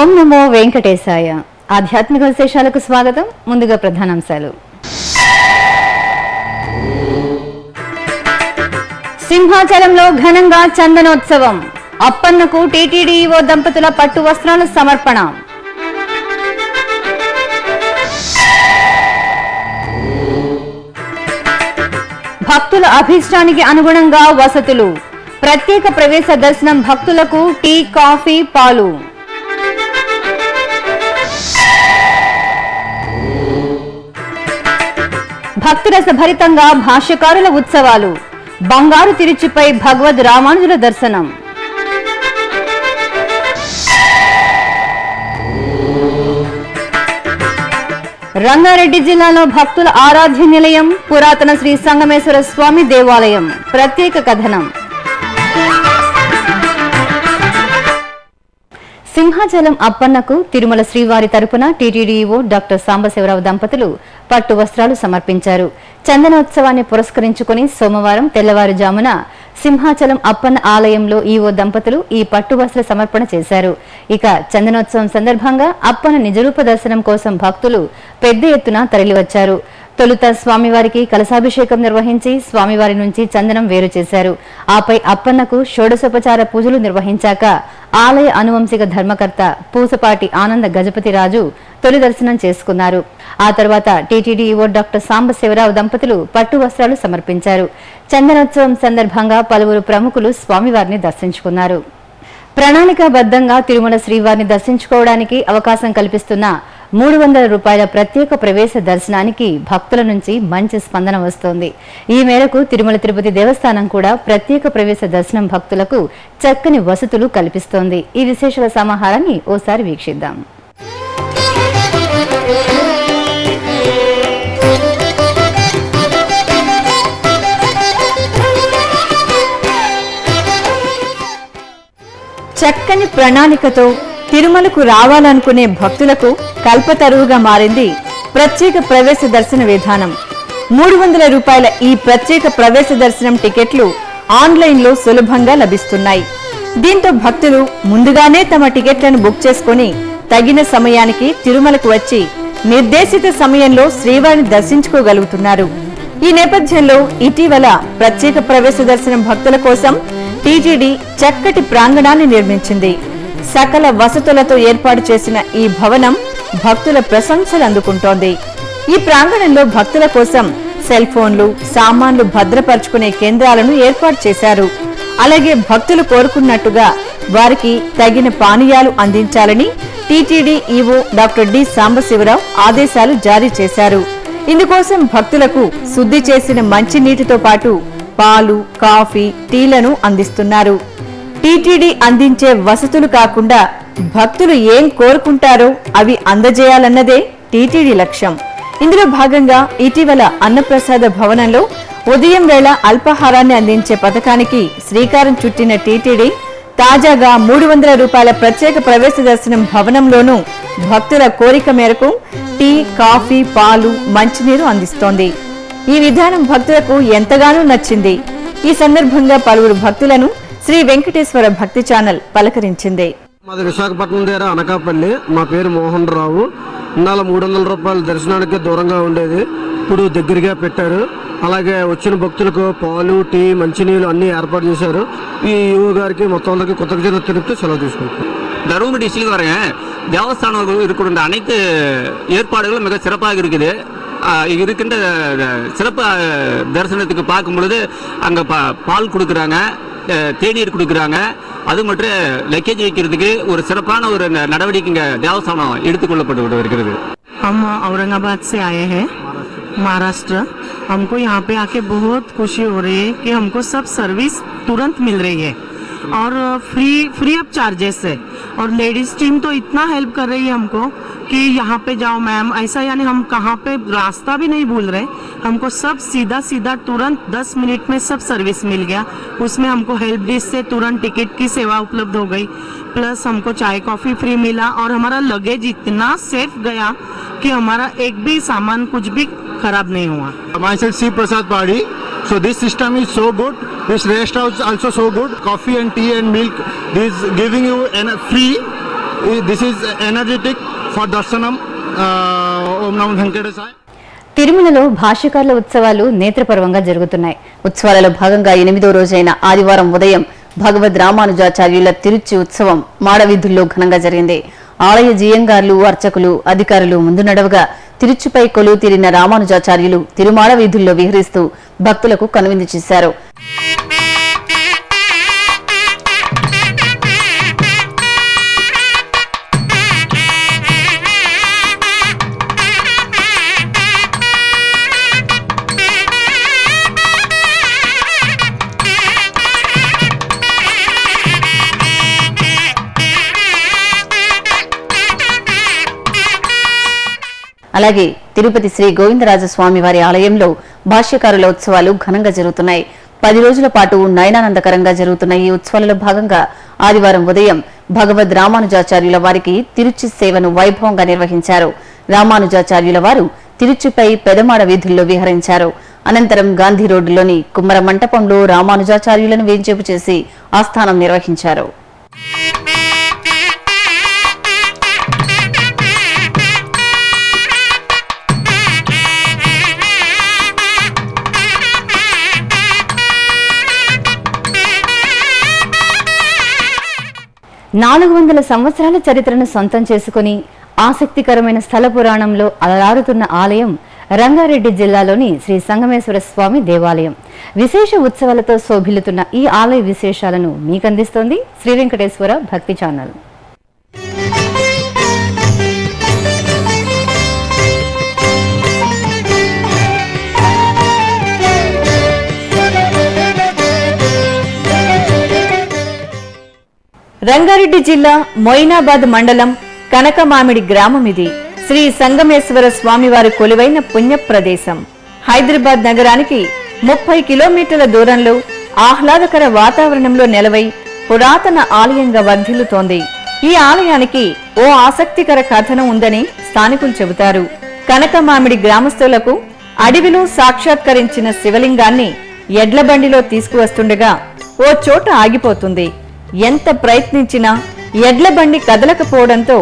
ఓం నమో వెంకటేశాయ. ఆధ్యాత్మిక విశేషాలకు స్వాగతం. ముందుగా ప్రధానాంశాలు. సింహాచలంలో ఘనంగా చందనోత్సవం. అప్పన్నకు టీటీడీఓ దంపతుల పట్టు వస్త్రాల సమర్పణ. భక్తుల అభీష్టానికి అనుగుణంగా వసతులు. ప్రత్యేక ప్రవేశ దర్శనం భక్తులకు టీ, కాఫీ, పాలు. భక్తురస భరితంగా భాష్యకారుల ఉత్సవాలు. బంగారు తిరుచిపై భగవద్ రామానుజుల దర్శనం. రంగారెడ్డి జిల్లాలో భక్తుల ఆరాధ్య నిలయం పురాతన శ్రీ సంగమేశ్వర స్వామి దేవాలయం. ప్రత్యేక కథనం. సింహాచలం అప్పన్నకు తిరుమల శ్రీవారి తరపున టీటీడీఓ డాక్టర్ సాంబశివరావు దంపతులు పట్టు వస్త్రాలు సమర్పించారు. చందనోత్సవాన్ని పురస్కరించుకుని సోమవారం తెల్లవారుజామున సింహాచలం అప్పన్న ఆలయంలో ఈవో దంపతులు ఈ పట్టు వస్త్ర సమర్పణ చేశారు. ఇక చందనోత్సవం సందర్భంగా అప్పన్న నిజరూప దర్శనం కోసం భక్తులు పెద్ద ఎత్తున తరలివచ్చారు. తొలుత స్వామివారికి కలశాభిషేకం నిర్వహించి స్వామివారి నుంచి చందనం వేరు చేశారు. ఆపై అప్పన్నకు షోడశోపచార పూజలు నిర్వహించాక ఆలయ అనువంశిక ధర్మకర్త పూసపాటి ఆనంద గజపతిరాజు తొలి దర్శనం చేసుకున్నారు. ఆ తర్వాత టీటీడీఓ డాక్టర్ సాంబశివరావు దంపతులు పట్టు వస్త్రాలు సమర్పించారు. చందనోత్సవం సందర్భంగా పలువురు ప్రముఖులు స్వామివారిని దర్శించుకున్నారు. ప్రణాళికాబద్ధంగా తిరుమల శ్రీవారిని దర్శించుకోవడానికి అవకాశం కల్పిస్తున్న 300 రూపాయల ప్రత్యేక ప్రవేశ దర్శనానికి భక్తుల నుంచి మంచి స్పందన వస్తోంది. ఈ మేరకు తిరుమల తిరుపతి దేవస్థానం కూడా ప్రత్యేక ప్రవేశ దర్శనం భక్తులకు చక్కని వసతులు కల్పిస్తోంది. ఈ విశేషాల సమాహారాన్ని ఓసారి వీక్షిద్దాం. చక్కని ప్రణాళికతో తిరుమలకు రావాలనుకునే భక్తులకు కల్పతరువుగా మారింది ప్రత్యేక ప్రవేశ దర్శన విధానం. 300 రూపాయల ఈ ప్రత్యేక ప్రవేశ దర్శనం టికెట్లు ఆన్లైన్లో సులభంగా లభిస్తున్నాయి. దీంతో భక్తులు ముందుగానే తమ టికెట్లను బుక్ చేసుకుని తగిన సమయానికి తిరుమలకు వచ్చి నిర్దేశిత సమయంలో శ్రీవారిని దర్శించుకోగలుగుతున్నారు. ఈ నేపథ్యంలో ఇటీవల ప్రత్యేక ప్రవేశ దర్శనం భక్తుల కోసం టీటీడీ చక్కటి ప్రాంగణాన్ని నిర్మించింది. సకల వసతులతో ఏర్పాటు చేసిన ఈ భవనం భక్తుల ప్రశంసలు అందుకుంటోంది. ఈ ప్రాంగణంలో భక్తుల కోసం సెల్ ఫోన్లు, సామాన్లు భద్రపరుచుకునే కేంద్రాలను ఏర్పాటు చేశారు. అలాగే భక్తులు కోరుకున్నట్టుగా వారికి తగిన పానీయాలు అందించాలని TTD EO doctor D Sambasivarao ఆదేశాలు జారీ చేశారు. ఇందుకోసం భక్తులకు శుద్ధి చేసిన మంచినీటితో పాటు పాలు, కాఫీ, టీలను అందిస్తున్నారు. టీటీడీ అందించే వసతులు కాకుండా భక్తులు ఏం కోరుకుంటారో అవి అందజేయాలన్నదే టీటీడీ లక్ష్యం. ఇందులో భాగంగా ఇటీవల అన్నప్రసాద భవనంలో ఉదయం వేళ అల్పాహారాన్ని అందించే పథకానికి శ్రీకారం చుట్టిన టీటీడీ తాజాగా 300 రూపాయల ప్రత్యేక ప్రవేశ దర్శనం భవనంలోనూ భక్తుల కోరిక మేరకు టీ, కాఫీ, పాలు, మంచినీరు అందిస్తోంది. ఈ విధానం భక్తులకు ఎంతగానో నచ్చింది. ఈ సందర్భంగా పలువురు భక్తులను శ్రీ వెంకటేశ్వర భక్తి ఛానల్ పలకరించింది. మాది విశాఖపట్నం దగ్గర అనకాపల్లి. మా పేరు మోహన్ రావు. ఇన్నాళ్ళ 300 రూపాయల దర్శనానికి దూరంగా ఉండేది, ఇప్పుడు దగ్గరగా పెట్టారు. అలాగే వచ్చిన భక్తులకు పాలు, టీ, మంచినీళ్ళు అన్ని ఏర్పాటు చేశారు. ఈ యువ గారికి మొత్తం అందరికి కొత్తగా తిరుగుతూ సెలవు తీసుకుంటారు. தருமபுரி டிஸ்ட்ரிக்ட் வரேங்க. தேவஸ்தானம் இருக்கிற அனைத்து ஏற்பாடுகளும் மிக சிறப்பாக இருக்குது. இருக்கின்ற சிறப்பு தரிசனத்துக்கு பார்க்கும் பொழுது அங்கே பால் கொடுக்குறாங்க, தேநீர் கொடுக்குறாங்க. அது மட்டும் லக்கேஜ் வைக்கிறதுக்கு ஒரு சிறப்பான ஒரு நடவடிக்கை இங்கே தேவஸ்தானம் எடுத்துக்கொள்ளப்பட்டு வருகிறது. हम औरंगाबाद से आए हैं, महाराष्ट्र. हमको यहाँ पे आके बहुत खुशी हो रही है कि हमको सब सर्विस तुरंत मिल रही है और फ्री ऑफ चार्जेस है. और लेडीज टीम तो इतना हेल्प कर रही है हमको कि यहाँ पे जाओ मैम ऐसा, यानी हम कहाँ पे रास्ता भी नहीं भूल रहे. हमको सब सीधा तुरंत 10 मिनट में सब सर्विस मिल गया. उसमें हमको हेल्प डेस्क से तुरंत टिकट की सेवा उपलब्ध हो गई, प्लस हमको चाय कॉफ़ी फ्री मिला और हमारा लगेज इतना सेफ गया कि हमारा एक भी सामान कुछ भी खराब नहीं हुआ. Myself C. Prasad Padi. So this system is so good. This rest house also so good. Coffee and tea and milk is giving you free This is energetic for darshanam. Om Namo Venkatesaya. తిరుమలలో భాష్యకారుల ఉత్సవాలు నేత్రపర్వంగా జరుగుతున్నాయి. ఉత్సవాలలో భాగంగా 8వ రోజైన ఆదివారం ఉదయం భగవద్ రామానుజాచార్యుల తిరుచి ఉత్సవం మాడవీధుల్లో ఘనంగా జరిగింది. ఆలయ జీయంగార్లు, అర్చకులు, అధికారులు ముందు నడవగా తిరుచిపై కొలువు తీరిన రామానుజాచార్యులు తిరుమాడ వీధుల్లో విహరిస్తూ భక్తులకు కనువిందు చేశారు. అలాగే తిరుపతి శ్రీ గోవిందరాజస్వామి వారి ఆలయంలో భాష్యకారుల ఉత్సవాలు ఘనంగా జరుగుతున్నాయి. 10 రోజుల పాటు నయనానందకరంగా జరుగుతున్న ఈ ఉత్సవాలలో భాగంగా ఆదివారం ఉదయం భగవద్ రామానుజాచార్యుల వారికి తిరుచి సేవను వైభవంగా నిర్వహించారు. రామానుజాచార్యుల వారు తిరుచిపై పెదమాడ వీధుల్లో విహరించారు. అనంతరం గాంధీ రోడ్డులోని కుమ్మర మంటపంలో రామానుజాచార్యులను వేంచేపు చేసి ఆస్థానం నిర్వహించారు. నాలుగు 400 సంవత్సరాల చరిత్రను సొంతం చేసుకుని ఆసక్తికరమైన స్థల పురాణంలో అలరారుతున్న ఆలయం రంగారెడ్డి జిల్లాలోని శ్రీ సంగమేశ్వర స్వామి దేవాలయం. విశేష ఉత్సవాలతో శోభిల్లుతున్న ఈ ఆలయ విశేషాలను మీకందిస్తోంది శ్రీ వెంకటేశ్వర భక్తి ఛానల్. రంగారెడ్డి జిల్లా మొయినాబాద్ మండలం కనకమామిడి గ్రామం ఇది. శ్రీ సంగమేశ్వర స్వామివారి కొలువైన పుణ్య ప్రదేశం. హైదరాబాద్ నగరానికి 30 కిలోమీటర్ల దూరంలో ఆహ్లాదకర వాతావరణంలో నెలవై పురాతన ఆలయంగా వర్ధిల్లుతోంది. ఈ ఆలయానికి ఓ ఆసక్తికర కథనం ఉందని స్థానికులు చెబుతారు. కనకమామిడి గ్రామస్తులకు అడవిలో సాక్షాత్కరించిన శివలింగాన్ని ఎడ్ల బండిలో తీసుకువస్తుండగా ఓ చోట ఆగిపోతుంది. ఎంత ప్రయత్నించినా ఎడ్ల బండి కదలకపోవడంతో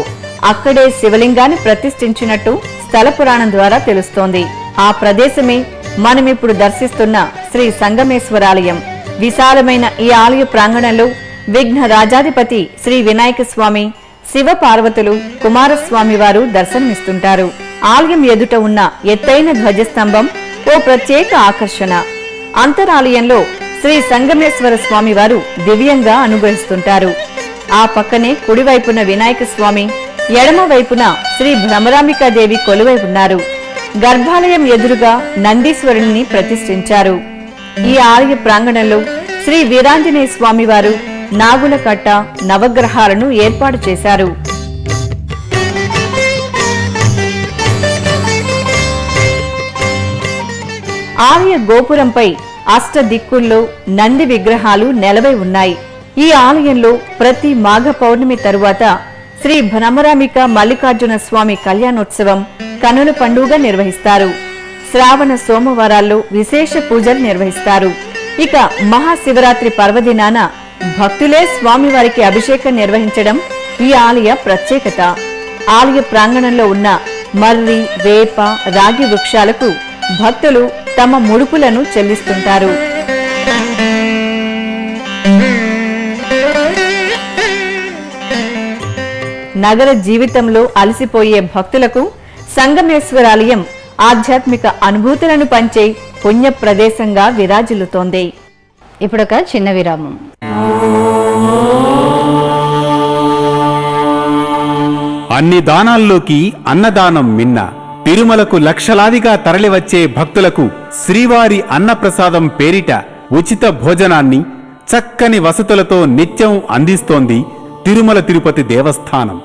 అక్కడే శివలింగాన్ని ప్రతిష్ఠించినట్టు స్థల పురాణం ద్వారా తెలుస్తోంది. ఆ ప్రదేశమే మనమిప్పుడు దర్శిస్తున్న శ్రీ సంగమేశ్వరాలయం. విశాలమైన ఈ ఆలయ ప్రాంగణంలో విఘ్న రాజాధిపతి శ్రీ వినాయక స్వామి, శివ పార్వతులు, కుమారస్వామి వారు దర్శనమిస్తుంటారు. ఆలయం ఎదుట ఉన్న ఎత్తైన ధ్వజస్తంభం ఓ ప్రత్యేక ఆకర్షణ. అంతరాలయంలో శ్రీ సంగమేశ్వర స్వామి వారు దివ్యంగా అనుగ్రహిస్తుంటారు. ఆ పక్కనే కుడివైపున వినాయక స్వామి, ఎడమ వైపున శ్రీ భ్రమరాంబికాదేవి కొలువై ఉన్నారు. గర్భాలయం ఎదురుగా నందీశ్వరుని ప్రతిష్ఠించారు. ఈ ఆలయ ప్రాంగణంలో శ్రీ వీరాంజనేయ స్వామి వారు నాగుల కట్ట, నవగ్రహాలను ఏర్పాటు చేశారు. ఆలయ గోపురంపై అష్ట దిక్కుల్లో నంది విగ్రహాలు నెలవై ఉన్నాయి. ఈ ఆలయంలో ప్రతి మాఘ పౌర్ణమి తరువాత శ్రీ భ్రమరాంబిక మల్లికార్జున స్వామి కళ్యాణోత్సవం కనుల పండుగ నిర్వహిస్తారు. శ్రావణ సోమవారాల్లో విశేష పూజలు నిర్వహిస్తారు. ఇక మహాశివరాత్రి పర్వదినాన భక్తులే స్వామివారికి అభిషేకం నిర్వహించడం ఈ ఆలయ ప్రత్యేకత. ఆలయ ప్రాంగణంలో ఉన్న మర్రి, వేప, రాగి వృక్షాలకు భక్తులు తమ ముడుపులను చెల్లిస్తుంటారు. నగర జీవితంలో అలసిపోయే భక్తులకు సంగమేశ్వరాలయం ఆధ్యాత్మిక అనుభూతులను పంచే పుణ్య ప్రదేశంగా విరాజిల్లుతోంది. ఇప్పుడొక చిన్న విరామం. అన్ని దానాల్లోకి అన్నదానం మిన్న. తిరుమలకు లక్షలాదిగా తరలివచ్చే భక్తులకు శ్రీవారి అన్నప్రసాదం పేరిట ఉచిత భోజనాన్ని, చక్కని వసతులతో నిత్యం అందిస్తోంది తిరుమల తిరుపతి దేవస్థానం.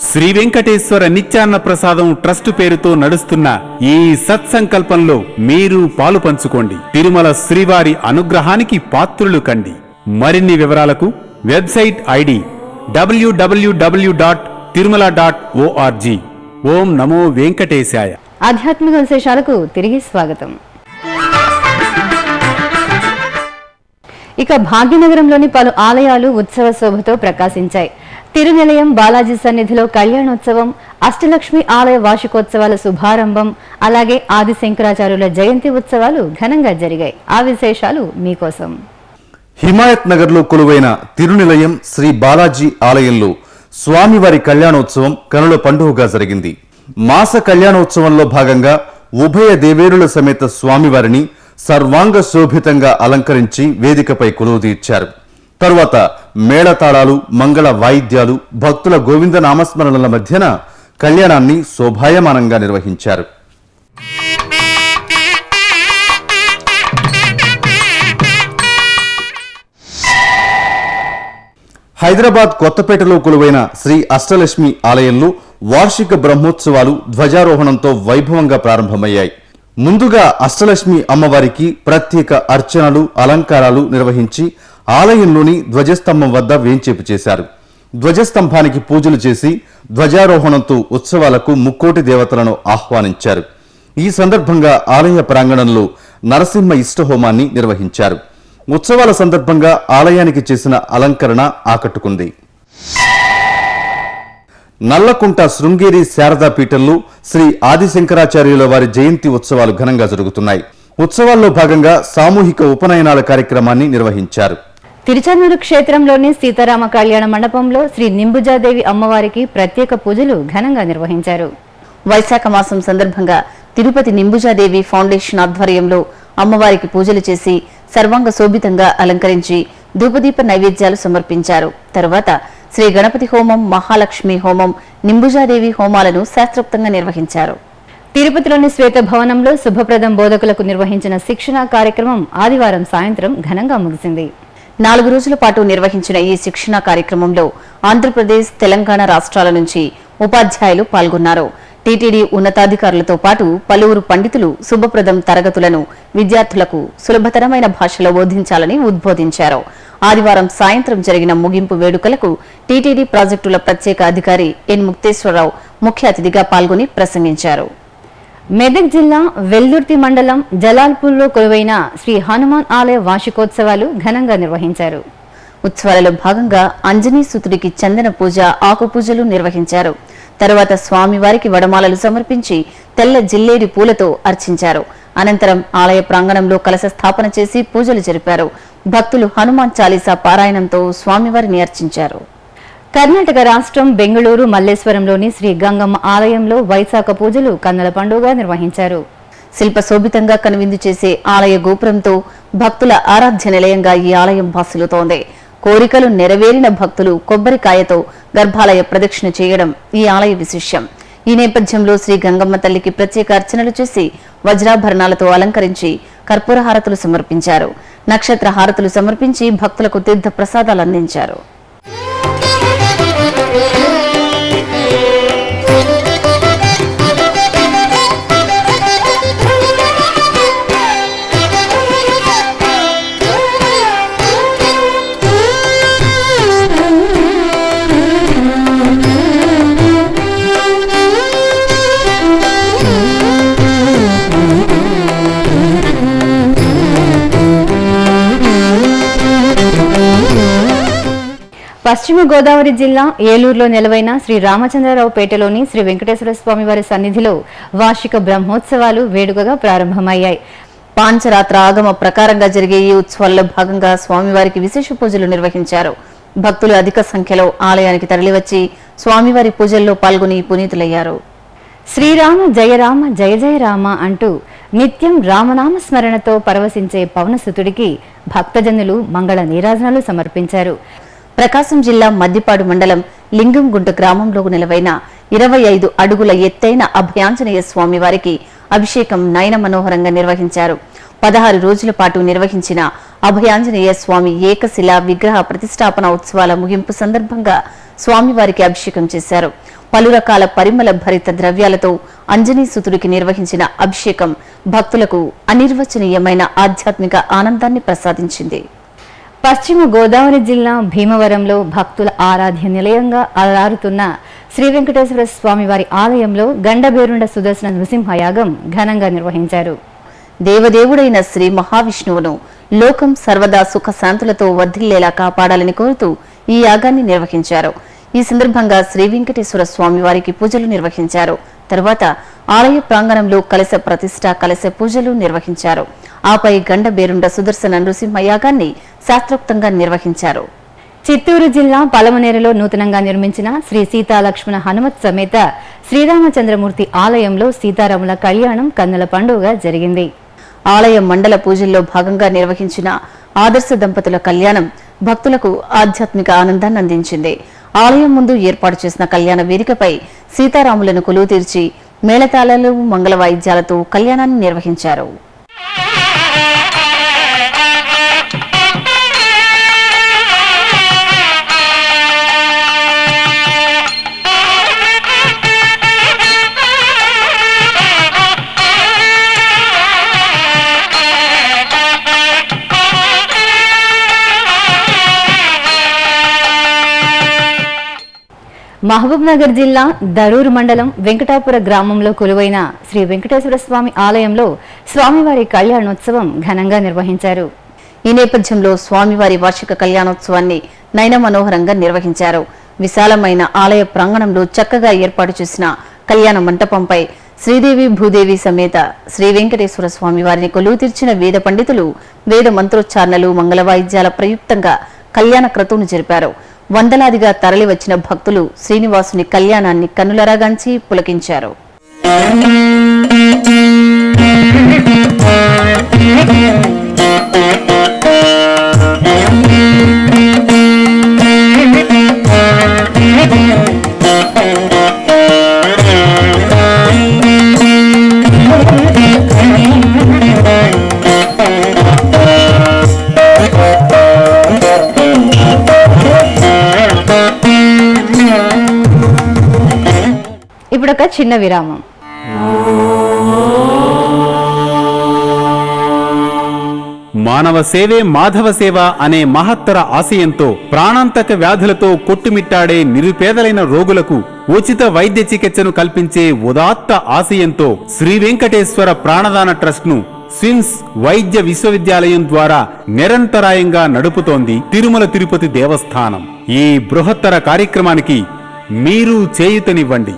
శ్రీ వెంకటేశ్వర నిత్యాన్న ప్రసాదం ట్రస్ట్ పేరుతో నడుస్తున్న ఈ సత్సంకల్పంలో మీరు పాలు పంచుకోండి. తిరుమల శ్రీవారి అనుగ్రహానికి పాత్రులు కండి. మరిన్ని వివరాలకు వెబ్సైట్ ఐడి www.tirumala.org. ఓం నమో వెంకటేశాయ. ఆధ్యాత్మిక విశేషాలకు తిరిగి స్వాగతం. ఇక భాగ్యనగరంలోని పలు ఆలయాలు ఉత్సవ శోభతో ప్రకాశించాయి. తిరునిలయం బాలాజీ సన్నిధిలో కళ్యాణోత్సవం, అష్టలక్ష్మి ఆలయ వార్షికోత్సవాల శుభారంభం, అలాగే ఆది శంకరాచార్యుల జయంతి ఉత్సవాలు ఘనంగా జరిగాయి. ఆ విశేషాలు మీకోసం. హిమాయత్ నగర్లో కొలువైన తిరునిలయం శ్రీ బాలాజీ ఆలయంలో స్వామివారి కళ్యాణోత్సవం కనుల పండుగగా జరిగింది. మాస కళ్యాణోత్సవంలో భాగంగా ఉభయ దేవేరుల సమేత స్వామివారిని సర్వాంగ శోభితంగా అలంకరించి వేదికపై కొలువుదీర్చారు. తరువాత మేళతాళాలు, మంగళ వాయిద్యాలు, భక్తుల గోవింద నామస్మరణల మధ్యన కళ్యాణాన్ని శోభాయమానంగా నిర్వహించారు. హైదరాబాద్ కొత్తపేటలో కొలువైన శ్రీ అష్టలక్ష్మి ఆలయంలో వార్షిక బ్రహ్మోత్సవాలు ధ్వజారోహణంతో వైభవంగా ప్రారంభమయ్యాయి. ముందుగా అష్టలక్ష్మి అమ్మవారికి ప్రత్యేక అర్చనలు, అలంకారాలు నిర్వహించి ఆలయంలోని ధ్వజస్తంభం వద్ద వేంచేపు చేశారు. ధ్వజస్తంభానికి పూజలు చేసి ధ్వజారోహణంతో ఉత్సవాలకు ముక్కోటి దేవతలను ఆహ్వానించారు. ఈ సందర్భంగా ఆలయ ప్రాంగణంలో నరసింహ ఇష్టహోమాన్ని నిర్వహించారు. ఉత్సవాల సందర్భంగా ఆలయానికి చేసిన అలంకరణ ఆకట్టుకుంది. నల్లకుంట శృంగేరి శారదా పీఠంలో శ్రీ ఆదిశంకరాచార్యుల వారి జయంతి ఉత్సవాలు ఘనంగా జరుగుతున్నాయి. ఉత్సవాల్లో భాగంగా సామూహిక ఉపనయనాల కార్యక్రమాన్ని నిర్వహించారు. తిరుచానూరు క్షేత్రంలోని సీతారామ కళ్యాణ మండపంలో శ్రీ నింబుజాదేవి అమ్మవారికి ప్రత్యేక పూజలు ఘనంగా నిర్వహించారు. వైశాఖ మాసం సందర్భంగా తిరుపతి నింబుజాదేవి ఫౌండేషన్ ఆధ్వర్యంలో అమ్మవారికి పూజలు చేసి సర్వాంగ శోభితంగా అలంకరించి ధూపదీప నైవేద్యాలు సమర్పించారు. తరువాత శ్రీ గణపతి హోమం, మహాలక్ష్మి హోమం, నింబుజాదేవి హోమాలను శాస్త్రోక్తంగా నిర్వహించారు. తిరుపతిలోని శ్వేత భవనంలో శుభప్రదం బోధకులకు నిర్వహించిన శిక్షణా కార్యక్రమం ఆదివారం సాయంత్రం ఘనంగా ముగిసింది. 4 రోజుల పాటు నిర్వహించిన ఈ శిక్షణా కార్యక్రమంలో ఆంధ్రప్రదేశ్, తెలంగాణ రాష్ట్రాల నుంచి ఉపాధ్యాయులు పాల్గొన్నారు. టీటీడీ ఉన్నతాధికారులతో పాటు పలువురు పండితులు శుభప్రదం తరగతులను విద్యార్థులకు సులభతరమైన భాషలో బోధించాలని ఉద్బోధించారు. ఆదివారం సాయంత్రం జరిగిన ముగింపు వేడుకలకు టీటీడీ ప్రాజెక్టుల ప్రత్యేక అధికారి ఎన్ ముక్తేశ్వరరావు ముఖ్య అతిథిగా పాల్గొని ప్రసంగించారు. మెదక్ జిల్లా వెల్దుర్తి మండలం జలాల్పూర్లో కొలువైన శ్రీ హనుమాన్ ఆలయ వార్షికోత్సవాలు ఘనంగా నిర్వహించారు. ఉత్సవాలలో భాగంగా అంజనీ సుతుడికి చందన పూజ, ఆకు పూజలు నిర్వహించారు. తరువాత స్వామివారికి వడమాలలు సమర్పించి తెల్ల జిల్లేడి పూలతో అర్చించారు. అనంతరం ఆలయ ప్రాంగణంలో కలశ స్థాపన చేసి పూజలు జరిపారు. భక్తులు హనుమాన్ చాలీసా పారాయణంతో స్వామివారిని అర్చించారు. కర్ణాటక రాష్ట్రం బెంగళూరు మల్లేశ్వరంలోని శ్రీ గంగమ్మ ఆలయంలో వైశాఖ పూజలు కన్నుల పండుగ నిర్వహించారు. శిల్ప శోభితంగా కనువిందు చేసే ఆలయ గోపురంతో భక్తుల ఆరాధ్య నిలయంగా ఈ ఆలయం భాసిల్లుతోంది. కోరికలు నెరవేరిన భక్తులు కొబ్బరికాయతో గర్భాలయ ప్రదక్షిణ చేయడం ఈ ఆలయ విశేషం. ఈ నేపథ్యంలో శ్రీ గంగమ్మ తల్లికి ప్రత్యేక అర్చనలు చేసి వజ్రాభరణాలతో అలంకరించి కర్పూర హారతులు సమర్పించారు. నక్షత్ర హారతులు సమర్పించి భక్తులకు తీర్థ ప్రసాదాలు అందించారు. పశ్చిమ గోదావరి జిల్లా ఏలూరులో నెలవైన శ్రీ రామచంద్రరావు పేటలోని శ్రీ వెంకటేశ్వర స్వామి వారి సన్నిధిలో వార్షిక బ్రహ్మోత్సవాలు వేడుకగా ప్రారంభమయ్యాయి. పాంచరాత్ర ఆగమ ప్రకారంగా జరిగే ఈ ఉత్సవాల్లో భాగంగా స్వామివారికి విశేష పూజలు నిర్వహించారు. భక్తులు అధిక సంఖ్యలో ఆలయానికి తరలివచ్చి స్వామివారి పూజల్లో పాల్గొని పునీతులయ్యారు. శ్రీరామ జయ రామ జయ జయ రామ అంటూ నిత్యం రామనామ స్మరణతో పరవశించే పవనసుతుడికి భక్తజనులు మంగళ నీరాజనాలు సమర్పించారు. ప్రకాశం జిల్లా మద్దిపాడు మండలం లింగంగుంట గ్రామంలో నిలవైన 25 అడుగుల ఎత్తైన అభయాంజనేయ స్వామి వారికి అభిషేకం నయన మనోహరంగా నిర్వహించారు. 16 రోజుల పాటు నిర్వహించిన అభయాంజనేయ స్వామి ఏకశిల విగ్రహ ప్రతిష్టాపన ఉత్సవాల ముగింపు సందర్భంగా స్వామివారికి అభిషేకం చేశారు. పలు రకాల పరిమళ భరిత ద్రవ్యాలతో అంజనీసుతుడికి నిర్వహించిన అభిషేకం భక్తులకు అనిర్వచనీయమైన ఆధ్యాత్మిక ఆనందాన్ని ప్రసాదించింది. పశ్చిమ గోదావరి జిల్లా భీమవరంలో భక్తుల ఆరాధ్య నిలయంగా అలరారుతున్న శ్రీ వెంకటేశ్వర స్వామి వారి ఆలయంలో గండబేరుండ సుదర్శన నృసింహయాగం ఘనంగా నిర్వహించారు. దేవదేవుడైన శ్రీ మహావిష్ణువును లోకం సర్వదా సుఖశాంతులతో వర్ధిల్లేలా కాపాడాలని కోరుతూ ఈ యాగాన్ని నిర్వహించారు. ఈ సందర్భంగా శ్రీ వెంకటేశ్వర స్వామి వారికి పూజలు నిర్వహించారు. తరువాత ఆలయ ప్రాంగణంలో కలశ ప్రతిష్ఠ, కలశ పూజలు నిర్వహించారు. ఆపై గండ బేరుండ సుదర్శన నృసింహ యాగాన్ని శాస్త్రోక్తంగా నిర్వహించారు. చిత్తూరు జిల్లా పలమనేరులో నూతనంగా నిర్మించిన శ్రీ సీతాలక్ష్మణ హనుమత్ సమేత శ్రీరామచంద్రమూర్తి ఆలయంలో సీతారాముల కళ్యాణం కన్నుల పండుగ జరిగింది. ఆలయ మండల పూజల్లో భాగంగా నిర్వహించిన ఆదర్శ దంపతుల కళ్యాణం భక్తులకు ఆధ్యాత్మిక ఆనందాన్ని అందించింది. ఆలయం ముందు ఏర్పాటు చేసిన కళ్యాణ వేదికపై సీతారాములను కొలువు తీర్చి మేళతాళాలు, మంగళ వాయిద్యాలతో కళ్యాణాన్ని నిర్వహించారు. మహబూబ్ నగర్ జిల్లా దరూర్ మండలం వెంకటాపుర గ్రామంలో కొలువైన శ్రీ వెంకటేశ్వర స్వామి ఆలయంలో స్వామివారి కళ్యాణోత్సవం ఘనంగా నిర్వహించారు. ఈ నేపథ్యంలో స్వామివారి వార్షిక కళ్యాణోత్సవాన్ని నయన మనోహరంగా నిర్వహించారు. విశాలమైన ఆలయ ప్రాంగణంలో చక్కగా ఏర్పాటు చేసిన కళ్యాణ మంటపంపై శ్రీదేవి భూదేవి సమేత శ్రీ వెంకటేశ్వర స్వామి వారిని కొలువు తీర్చిన వేద పండితులు వేద మంత్రోచ్చారణలు, మంగళ వాయిద్యాల ప్రయుక్తంగా కళ్యాణ క్రతువును జరిపారు. వందలాదిగా తరలివచ్చిన భక్తులు శ్రీనివాసుని కళ్యాణాన్ని కన్నులరాగాంచి పులకించారు. ఇప్పుడొక చిన్న విరామం. మానవ సేవే మాధవ సేవ అనే మహత్తర ఆశయంతో ప్రాణాంతక వ్యాధులతో కొట్టుమిట్టాడే నిరుపేదలైన రోగులకు ఉచిత వైద్య చికిత్సను కల్పించే ఉదాత్త ఆశయంతో శ్రీ వెంకటేశ్వర ప్రాణదాన ట్రస్ట్ ను స్విమ్స్ వైద్య విశ్వవిద్యాలయం ద్వారా నిరంతరాయంగా నడుపుతోంది తిరుమల తిరుపతి దేవస్థానం. ఈ బృహత్తర కార్యక్రమానికి మీరు చేయూతనివ్వండి,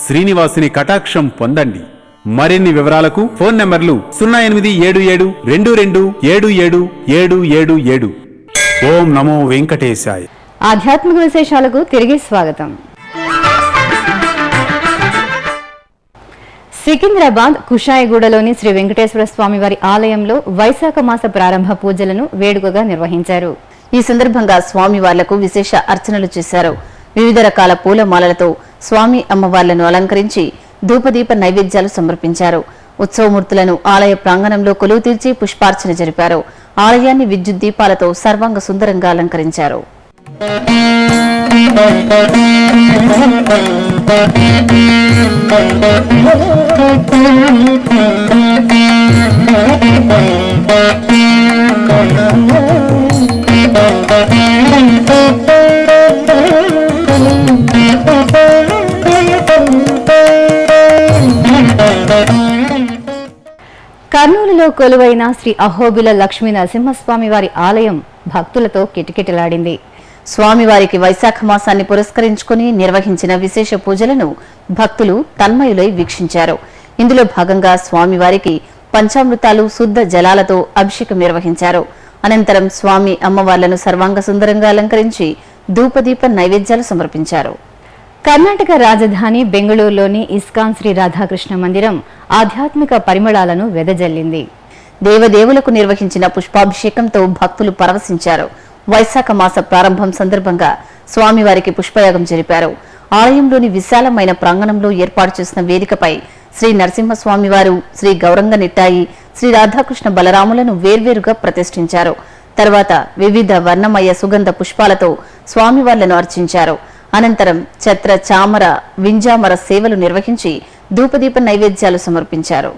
శ్రీనివాసుని కటాక్షం పొందండి. మరిన్ని వివరాలకు ఫోన్ నంబర్లు 087722777777. ఓం నమో వెంకటేశాయ. ఆధ్యాత్మిక విశేషాలకు తిరిగి స్వాగతం. సికింద్రాబాద్ కుషాయిగూడలోని శ్రీ వెంకటేశ్వర స్వామి వారి ఆలయంలో వైశాఖ మాస ప్రారంభ పూజలను వేడుకగా నిర్వహించారు. ఈ సందర్భంగా స్వామివార్లకు విశేష అర్చనలు చేశారు. వివిధ రకాల పూలమాలలతో స్వామి అమ్మవార్లను అలంకరించి ధూపదీప నైవేద్యాలు సమర్పించారు. ఉత్సవమూర్తులను ఆలయ ప్రాంగణంలో కొలువు తీర్చి పుష్పార్చన జరిపారు. ఆలయాన్ని విద్యుత్ దీపాలతో సర్వాంగ సుందరంగా అలంకరించారు. కర్నూలులో కొలువైన శ్రీ అహోబిల లక్ష్మీ నరసింహస్వామి వారి ఆలయం భక్తులతో కిటకిటలాడింది. స్వామివారికి వైశాఖ మాసాన్ని పురస్కరించుకుని నిర్వహించిన విశేష పూజలను భక్తులు తన్మయులై వీక్షించారు. ఇందులో భాగంగా స్వామివారికి పంచామృతాలు, శుద్ధ జలాలతో అభిషేకం నిర్వహించారు. అనంతరం స్వామి అమ్మవార్లను సర్వాంగ సుందరంగా అలంకరించి ధూపదీప నైవేద్యాలు సమర్పించారు. కర్ణాటక రాజధాని బెంగళూరులోని ఇస్కాన్ శ్రీ రాధాకృష్ణ మందిరం ఆధ్యాత్మిక పరిమళాలను వెదజల్లింది. దేవదేవులకు నిర్వహించిన పుష్పాభిషేకంతో భక్తులు పరవశించారు. వైశాఖ మాస ప్రారంభం సందర్భంగా స్వామివారికి పుష్పయాగం జరిపారు. ఆలయంలోని విశాలమైన ప్రాంగణంలో ఏర్పాటు చేసిన వేదికపై శ్రీ నరసింహస్వామివారు, శ్రీ గౌరంగ నిట్టాయి, శ్రీ రాధాకృష్ణ బలరాములను వేర్వేరుగా ప్రతిష్ఠించారు. తర్వాత వివిధ వర్ణమయ సుగంధ పుష్పాలతో స్వామివార్లను అర్చించారు. అనంతరం ఛత్ర, చామర, వింజామర సేవలు నిర్వహించి ధూపదీప నైవేద్యాలు సమర్పించారు.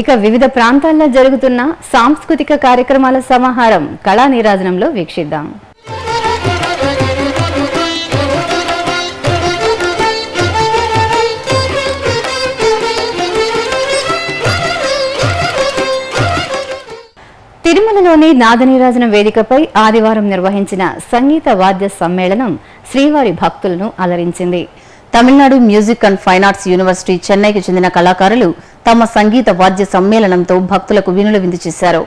ఇక వివిధ ప్రాంతాల్లో జరుగుతున్న సాంస్కృతిక కార్యక్రమాల సమాహారం కళా నీరాజనంలో వీక్షిద్దాం. తిరుమలలోని నాదనీరాజనం వేదికపై ఆదివారం నిర్వహించిన సంగీత వాద్య సమ్మేళనం శ్రీవారి భక్తులను అలరించింది. Tamil Nadu music and fine arts university చెన్నైకి చెందిన కళాకారులు తమ సంగీత వాద్య సమ్మేళనంతో భక్తులకు వినుల విందు చేశారు.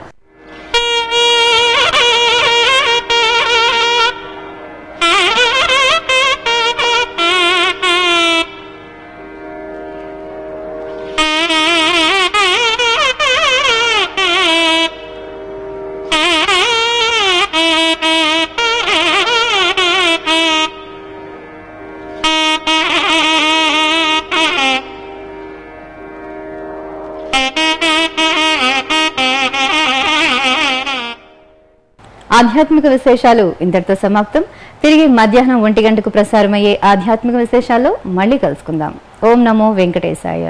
ఆధ్యాత్మిక విశేషాలు ఇంతటితో సమాప్తం. తిరిగి మధ్యాహ్నం 1 గంటకు ప్రసారమయ్యే ఆధ్యాత్మిక విశేషాల్లో మళ్ళీ కలుసుకుందాం. ఓం నమో వెంకటేశాయ.